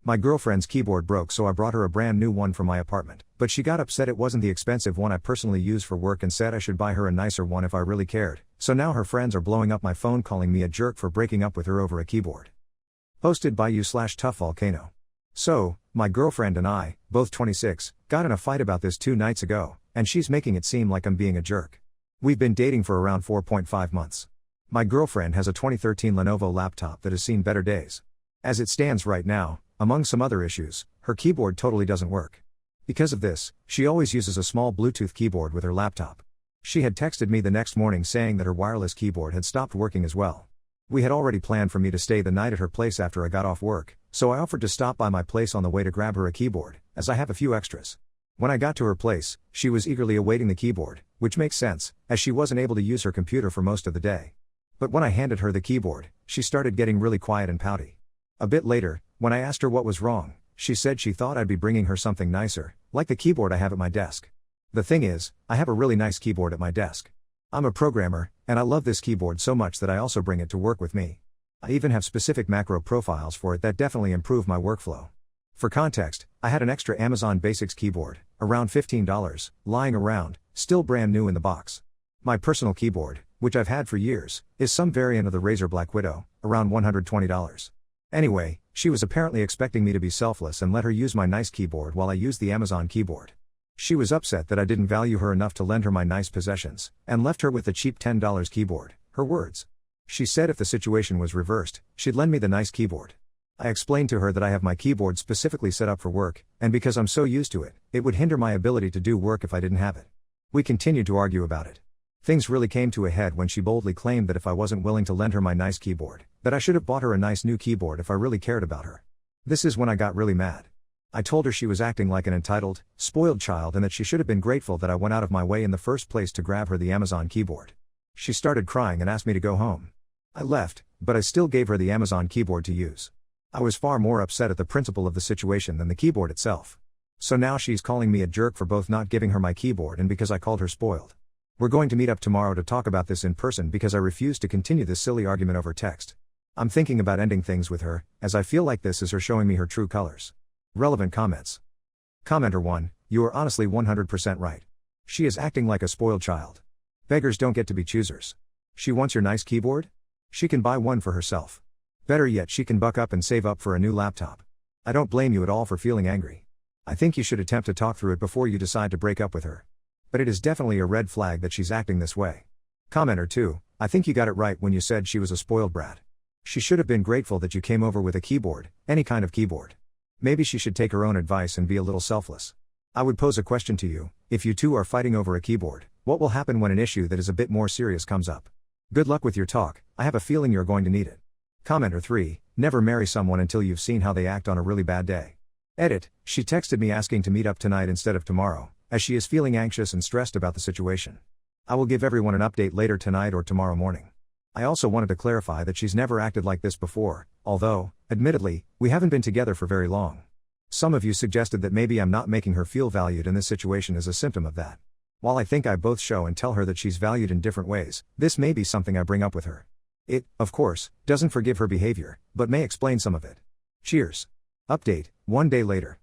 My girlfriend's keyboard broke, so I brought her a brand new one from my apartment, but she got upset it wasn't the expensive one I personally use for work and said I should buy her a nicer one if I really cared, so now her friends are blowing up my phone calling me a jerk for breaking up with her over a keyboard. Posted by you/TuffVolcano. So, my girlfriend and I, both 26, got in a fight about this 2 nights ago, and she's making it seem like I'm being a jerk. We've been dating for around 4.5 months. My girlfriend has a 2013 Lenovo laptop that has seen better days. As it stands right now, among some other issues, her keyboard totally doesn't work. Because of this, she always uses a small Bluetooth keyboard with her laptop. She had texted me the next morning saying that her wireless keyboard had stopped working as well. We had already planned for me to stay the night at her place after I got off work, so I offered to stop by my place on the way to grab her a keyboard, as I have a few extras. When I got to her place, she was eagerly awaiting the keyboard, which makes sense, as she wasn't able to use her computer for most of the day. But when I handed her the keyboard, she started getting really quiet and pouty. A bit later, when I asked her what was wrong, she said she thought I'd be bringing her something nicer, like the keyboard I have at my desk. The thing is, I have a really nice keyboard at my desk. I'm a programmer, and I love this keyboard so much that I also bring it to work with me. I even have specific macro profiles for it that definitely improve my workflow. For context, I had an extra Amazon Basics keyboard, around $15, lying around, still brand new in the box. My personal keyboard, which I've had for years, is some variant of the Razer Black Widow, around $120. Anyway, she was apparently expecting me to be selfless and let her use my nice keyboard while I used the Amazon keyboard. She was upset that I didn't value her enough to lend her my nice possessions, and left her with the cheap $10 keyboard, her words. She said if the situation was reversed, she'd lend me the nice keyboard. I explained to her that I have my keyboard specifically set up for work, and because I'm so used to it, it would hinder my ability to do work if I didn't have it. We continued to argue about it. Things really came to a head when she boldly claimed that if I wasn't willing to lend her my nice keyboard, that I should have bought her a nice new keyboard if I really cared about her. This is when I got really mad. I told her she was acting like an entitled, spoiled child and that she should have been grateful that I went out of my way in the first place to grab her the Amazon keyboard. She started crying and asked me to go home. I left, but I still gave her the Amazon keyboard to use. I was far more upset at the principle of the situation than the keyboard itself. So now she's calling me a jerk for both not giving her my keyboard and because I called her spoiled. We're going to meet up tomorrow to talk about this in person because I refuse to continue this silly argument over text. I'm thinking about ending things with her, as I feel like this is her showing me her true colors. Relevant comments. Commenter 1, you are honestly 100% right. She is acting like a spoiled child. Beggars don't get to be choosers. She wants your nice keyboard? She can buy one for herself. Better yet, she can buck up and save up for a new laptop. I don't blame you at all for feeling angry. I think you should attempt to talk through it before you decide to break up with her. But it is definitely a red flag that she's acting this way. Commenter 2, I think you got it right when you said she was a spoiled brat. She should have been grateful that you came over with a keyboard, any kind of keyboard. Maybe she should take her own advice and be a little selfless. I would pose a question to you: if you two are fighting over a keyboard, what will happen when an issue that is a bit more serious comes up? Good luck with your talk, I have a feeling you're going to need it. Commenter 3, never marry someone until you've seen how they act on a really bad day. Edit, she texted me asking to meet up tonight instead of tomorrow, as she is feeling anxious and stressed about the situation. I will give everyone an update later tonight or tomorrow morning. I also wanted to clarify that she's never acted like this before, although, admittedly, we haven't been together for very long. Some of you suggested that maybe I'm not making her feel valued and this situation is a symptom of that. While I think I both show and tell her that she's valued in different ways, this may be something I bring up with her. It, of course, doesn't forgive her behavior, but may explain some of it. Cheers. Update, 1 day later.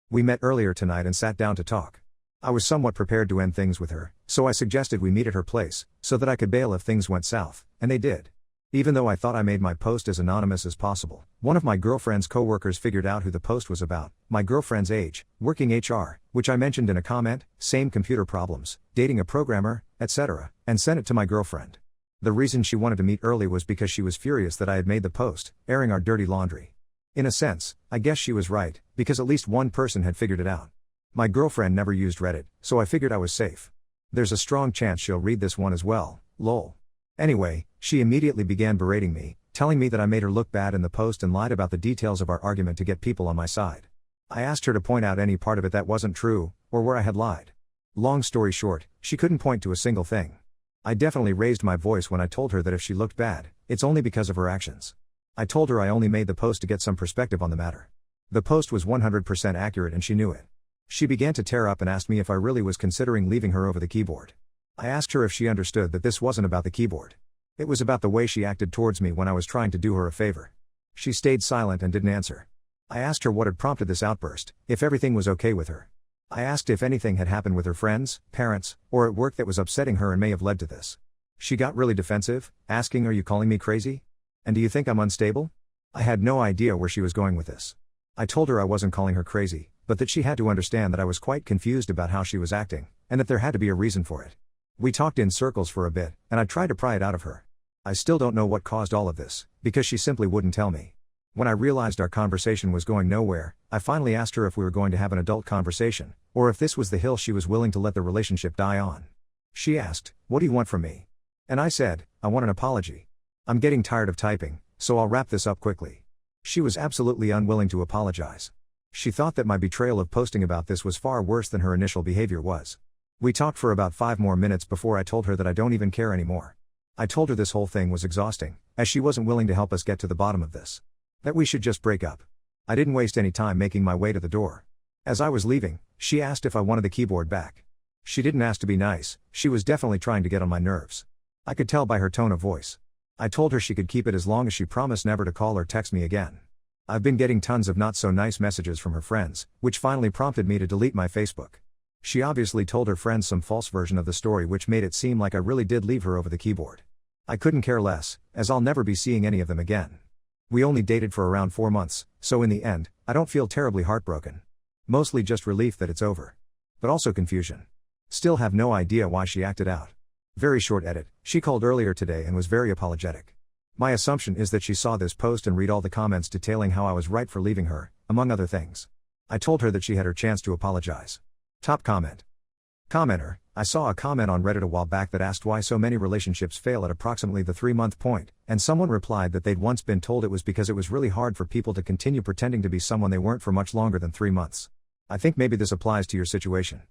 We met earlier tonight and sat down to talk. I was somewhat prepared to end things with her, so I suggested we meet at her place, so that I could bail if things went south, and they did. Even though I thought I made my post as anonymous as possible, one of my girlfriend's coworkers figured out who the post was about: my girlfriend's age, working HR, which I mentioned in a comment, same computer problems, dating a programmer, etc., and sent it to my girlfriend. The reason she wanted to meet early was because she was furious that I had made the post, airing our dirty laundry. In a sense, I guess she was right, because at least one person had figured it out. My girlfriend never used Reddit, so I figured I was safe. There's a strong chance she'll read this one as well, lol. Anyway, she immediately began berating me, telling me that I made her look bad in the post and lied about the details of our argument to get people on my side. I asked her to point out any part of it that wasn't true, or where I had lied. Long story short, she couldn't point to a single thing. I definitely raised my voice when I told her that if she looked bad, it's only because of her actions. I told her I only made the post to get some perspective on the matter. The post was 100% accurate and she knew it. She began to tear up and asked me if I really was considering leaving her over the keyboard. I asked her if she understood that this wasn't about the keyboard. It was about the way she acted towards me when I was trying to do her a favor. She stayed silent and didn't answer. I asked her what had prompted this outburst, if everything was okay with her. I asked if anything had happened with her friends, parents, or at work that was upsetting her and may have led to this. She got really defensive, asking, "Are you calling me crazy? And do you think I'm unstable?" I had no idea where she was going with this. I told her I wasn't calling her crazy, but that she had to understand that I was quite confused about how she was acting, and that there had to be a reason for it. We talked in circles for a bit, and I tried to pry it out of her. I still don't know what caused all of this, because she simply wouldn't tell me. When I realized our conversation was going nowhere, I finally asked her if we were going to have an adult conversation, or if this was the hill she was willing to let the relationship die on. She asked, "What do you want from me?" And I said, "I want an apology. I'm getting tired of typing, so I'll wrap this up quickly." She was absolutely unwilling to apologize. She thought that my betrayal of posting about this was far worse than her initial behavior was. We talked for about 5 more minutes before I told her that I don't even care anymore. I told her this whole thing was exhausting, as she wasn't willing to help us get to the bottom of this. That we should just break up. I didn't waste any time making my way to the door. As I was leaving, she asked if I wanted the keyboard back. She didn't ask to be nice, she was definitely trying to get on my nerves. I could tell by her tone of voice. I told her she could keep it as long as she promised never to call or text me again. I've been getting tons of not so nice messages from her friends, which finally prompted me to delete my Facebook. She obviously told her friends some false version of the story, which made it seem like I really did leave her over the keyboard. I couldn't care less, as I'll never be seeing any of them again. We only dated for around 4 months, so in the end, I don't feel terribly heartbroken. Mostly just relief that it's over. But also confusion. Still have no idea why she acted out. Very short edit, she called earlier today and was very apologetic. My assumption is that she saw this post and read all the comments detailing how I was right for leaving her, among other things. I told her that she had her chance to apologize. Top comment. Commenter, I saw a comment on Reddit a while back that asked why so many relationships fail at approximately the 3-month point, and someone replied that they'd once been told it was because it was really hard for people to continue pretending to be someone they weren't for much longer than 3 months. I think maybe this applies to your situation.